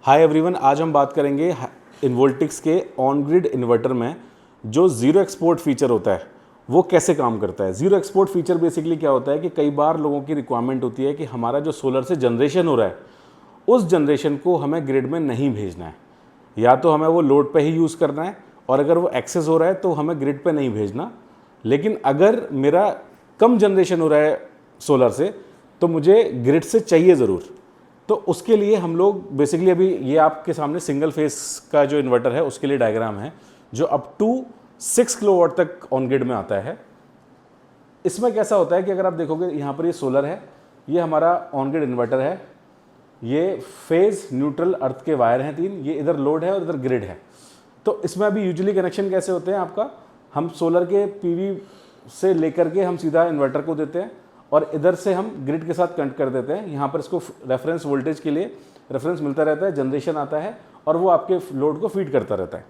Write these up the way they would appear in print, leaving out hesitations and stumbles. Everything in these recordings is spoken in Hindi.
हाय एवरीवन, आज हम बात करेंगे इन्वोल्टिक्स के ऑन ग्रिड इन्वर्टर में जो ज़ीरो एक्सपोर्ट फीचर होता है वो कैसे काम करता है। ज़ीरो एक्सपोर्ट फीचर बेसिकली क्या होता है कि कई बार लोगों की रिक्वायरमेंट होती है कि हमारा जो सोलर से जनरेशन हो रहा है उस जनरेशन को हमें ग्रिड में नहीं भेजना है, या तो हमें वो लोड पे ही यूज़ करना है, और अगर वो एक्सेस हो रहा है तो हमें ग्रिड पे नहीं भेजना। लेकिन अगर मेरा कम जनरेशन हो रहा है सोलर से तो मुझे ग्रिड से चाहिए ज़रूर। तो उसके लिए हम लोग बेसिकली अभी ये आपके सामने सिंगल फेस का जो इन्वर्टर है उसके लिए डायग्राम है जो अप टू 6 किलोवाट तक ऑन ग्रिड में आता है। इसमें कैसा होता है कि अगर आप देखोगे यहाँ पर ये सोलर है, ये हमारा ऑन ग्रिड इन्वर्टर है, ये फेज न्यूट्रल अर्थ के वायर हैं 3, ये इधर लोड है और इधर ग्रिड है। तो इसमें अभी यूजुअली कनेक्शन कैसे होते हैं आपका, हम सोलर के पीवी से लेकर के हम सीधा इन्वर्टर को देते हैं और इधर से हम ग्रिड के साथ कनेक्ट कर देते हैं। यहाँ पर इसको रेफरेंस वोल्टेज के लिए रेफरेंस मिलता रहता है, जनरेशन आता है और वो आपके लोड को फीड करता रहता है।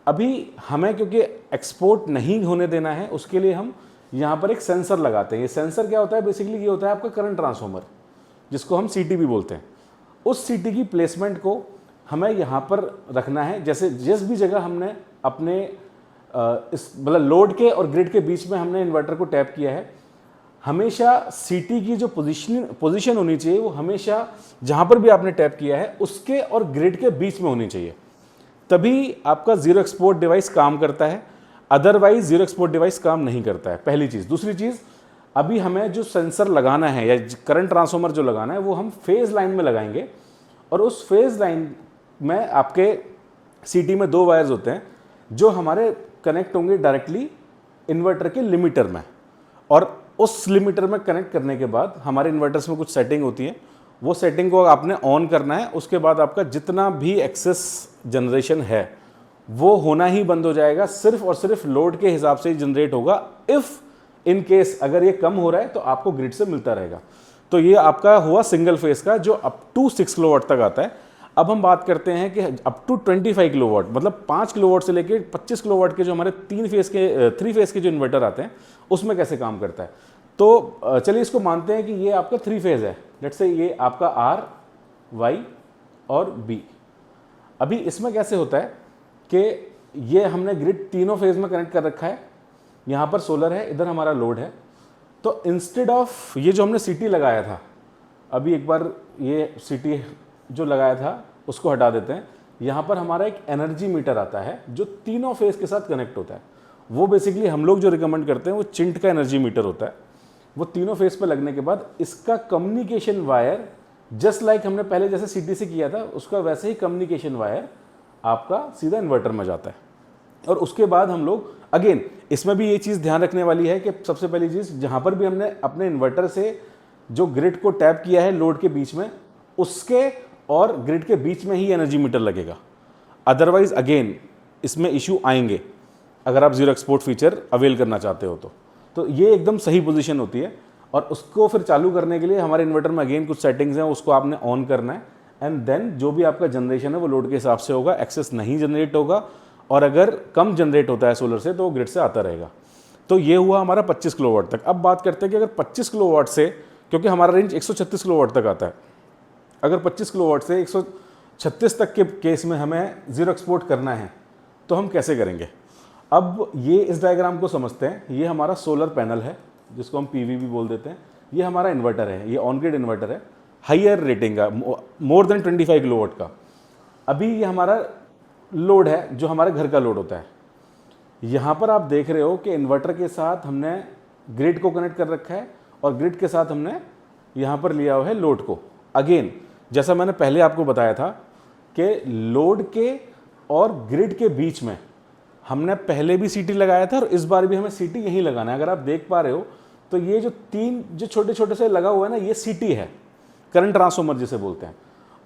अभी हमें क्योंकि एक्सपोर्ट नहीं होने देना है उसके लिए हम यहाँ पर एक सेंसर लगाते हैं। ये सेंसर क्या होता है, बेसिकली ये होता है आपका करंट ट्रांसफार्मर, जिसको हम सीटी भी बोलते हैं। उस सीटी की प्लेसमेंट को हमें यहाँ पर रखना है। जैसे जिस भी जगह हमने अपने इस मतलब लोड के और ग्रिड के बीच में हमने इन्वर्टर को टैप किया है, हमेशा सीटी की जो पोजीशन होनी चाहिए वो हमेशा जहाँ पर भी आपने टैप किया है उसके और ग्रिड के बीच में होनी चाहिए, तभी आपका ज़ीरो एक्सपोर्ट डिवाइस काम करता है। अदरवाइज ज़ीरो एक्सपोर्ट डिवाइस काम नहीं करता है, पहली चीज़। दूसरी चीज़, अभी हमें जो सेंसर लगाना है या करंट ट्रांसफार्मर जो लगाना है वो हम फेज़ लाइन में लगाएंगे, और उस फेज़ लाइन में आपके सीटी में 2 वायर्स होते हैं जो हमारे कनेक्ट होंगे डायरेक्टली इन्वर्टर के लिमिटर में, और उस लिमिटर में कनेक्ट करने के बाद हमारे इन्वर्टर्स में कुछ सेटिंग होती है, वो सेटिंग को आपने ऑन करना है। उसके बाद आपका जितना भी एक्सेस जनरेशन है वो होना ही बंद हो जाएगा, सिर्फ और सिर्फ लोड के हिसाब से ही जनरेट होगा। इफ़ इन केस अगर ये कम हो रहा है तो आपको ग्रिड से मिलता रहेगा। तो ये आपका हुआ सिंगल फेस का जो अप टू 6 किलोवाट तक आता है। अब हम बात करते हैं कि अप टू 25 किलोवाट, मतलब 5 किलोवाट से लेकर 25 किलोवाट के जो हमारे 3 फेस के जो इन्वर्टर आते हैं उसमें कैसे काम करता है। तो चलिए इसको मानते हैं कि ये आपका 3 फेज है। लेट्स से ये आपका आर, वाई और बी। अभी इसमें कैसे होता है कि ये हमने ग्रिड तीनों फेज में कनेक्ट कर रखा है, यहाँ पर सोलर है, इधर हमारा लोड है। तो इंस्टेड ऑफ ये जो हमने सीटी लगाया था, अभी एक बार ये सीटी जो लगाया था उसको हटा देते हैं। यहाँ पर हमारा एक एनर्जी मीटर आता है जो तीनों फेज के साथ कनेक्ट होता है। वो बेसिकली हम लोग जो रिकमेंड करते हैं वो चिंट का एनर्जी मीटर होता है। वो तीनों फेज पे लगने के बाद इसका कम्युनिकेशन वायर जस्ट लाइक हमने पहले जैसे सीटी से किया था उसका वैसे ही कम्युनिकेशन वायर आपका सीधा इन्वर्टर में जाता है। और उसके बाद हम लोग अगेन इसमें भी ये चीज़ ध्यान रखने वाली है कि सबसे पहली चीज़, जहाँ पर भी हमने अपने इन्वर्टर से जो ग्रिड को टैप किया है लोड के बीच में, उसके और ग्रिड के बीच में ही एनर्जी मीटर लगेगा। अदरवाइज अगेन इसमें इशू आएंगे अगर आप ज़ीरो एक्सपोर्ट फीचर अवेल करना चाहते हो तो ये एकदम सही पोजीशन होती है। और उसको फिर चालू करने के लिए हमारे इन्वर्टर में अगेन कुछ सेटिंग्स हैं, उसको आपने ऑन करना है, एंड देन जो भी आपका जनरेशन है वो लोड के हिसाब से होगा, एक्सेस नहीं जनरेट होगा, और अगर कम जनरेट होता है सोलर से तो वो ग्रिड से आता रहेगा। तो ये हुआ हमारा 25 किलोवाट तक। अब बात करते हैं कि अगर 25 किलोवाट से, क्योंकि हमारा रेंज 136 किलोवाट तक आता है, अगर 25 किलोवाट से 136 तक के केस में हमें ज़ीरो एक्सपोर्ट करना है तो हम कैसे करेंगे। अब ये इस डायग्राम को समझते हैं। ये हमारा सोलर पैनल है जिसको हम पीवी भी बोल देते हैं। ये हमारा इन्वर्टर है, ये ऑन ग्रिड इन्वर्टर है, हाइयर रेटिंग का, मोर देन 25 किलोवाट का। अभी ये हमारा लोड है जो हमारे घर का लोड होता है। यहाँ पर आप देख रहे हो कि इन्वर्टर के साथ हमने ग्रिड को कनेक्ट कर रखा है और ग्रिड के साथ हमने यहाँ पर लिया हुआ है लोड को। अगेन जैसा मैंने पहले आपको बताया था कि लोड के और ग्रिड के बीच में हमने पहले भी सीटी लगाया था और इस बार भी हमें सीटी यहीं लगाना है। अगर आप देख पा रहे हो तो ये जो 3 जो छोटे छोटे से लगा हुआ है ना, ये सीटी है, करंट ट्रांसफार्मर जिसे बोलते हैं।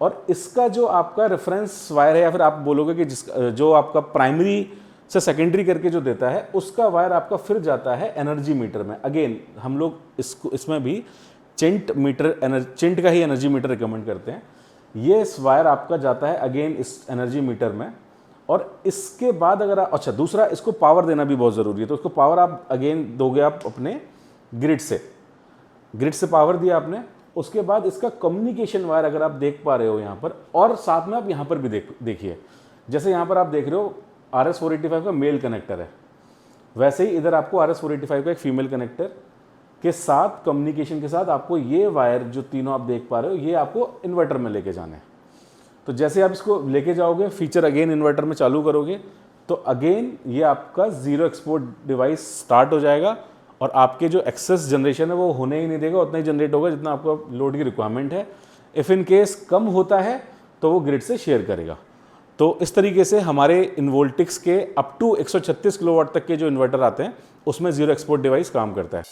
और इसका जो आपका रेफरेंस वायर है, या फिर आप बोलोगे कि जो आपका प्राइमरी से सेकेंडरी करके जो देता है उसका वायर आपका फिर जाता है एनर्जी मीटर में। अगेन हम लोग इसमें भी चिंट का ही एनर्जी मीटर रिकमेंड करते हैं। ये इस वायर आपका जाता है अगेन इस एनर्जी मीटर में, और इसके बाद अगर आप, अच्छा दूसरा इसको पावर देना भी बहुत ज़रूरी है। तो उसको पावर आप अगेन दोगे आप अपने ग्रिड से पावर दिया आपने, उसके बाद इसका कम्युनिकेशन वायर अगर आप देख पा रहे हो यहाँ पर, और साथ में आप यहाँ पर भी देखिए, जैसे यहाँ पर आप देख रहे हो RS485 का मेल कनेक्टर है, वैसे ही इधर आपको RS485 का एक फीमेल कनेक्टर के साथ कम्युनिकेशन के साथ आपको ये वायर जो तीनों आप देख पा रहे हो ये आपको इन्वर्टर में लेके जाना है। तो जैसे आप इसको लेके जाओगे, फीचर अगेन इन्वर्टर में चालू करोगे, तो अगेन ये आपका जीरो एक्सपोर्ट डिवाइस स्टार्ट हो जाएगा और आपके जो एक्सेस जनरेशन है वो होने ही नहीं देगा, उतना ही जनरेट होगा जितना आपको लोड की रिक्वायरमेंट है। इफ़ इन केस कम होता है तो वो ग्रिड से शेयर करेगा। तो इस तरीके से हमारे इन्वोल्टिक्स के अप टू 136 किलोवाट तक के जो इन्वर्टर आते हैं उसमें जीरो एक्सपोर्ट डिवाइस काम करता है।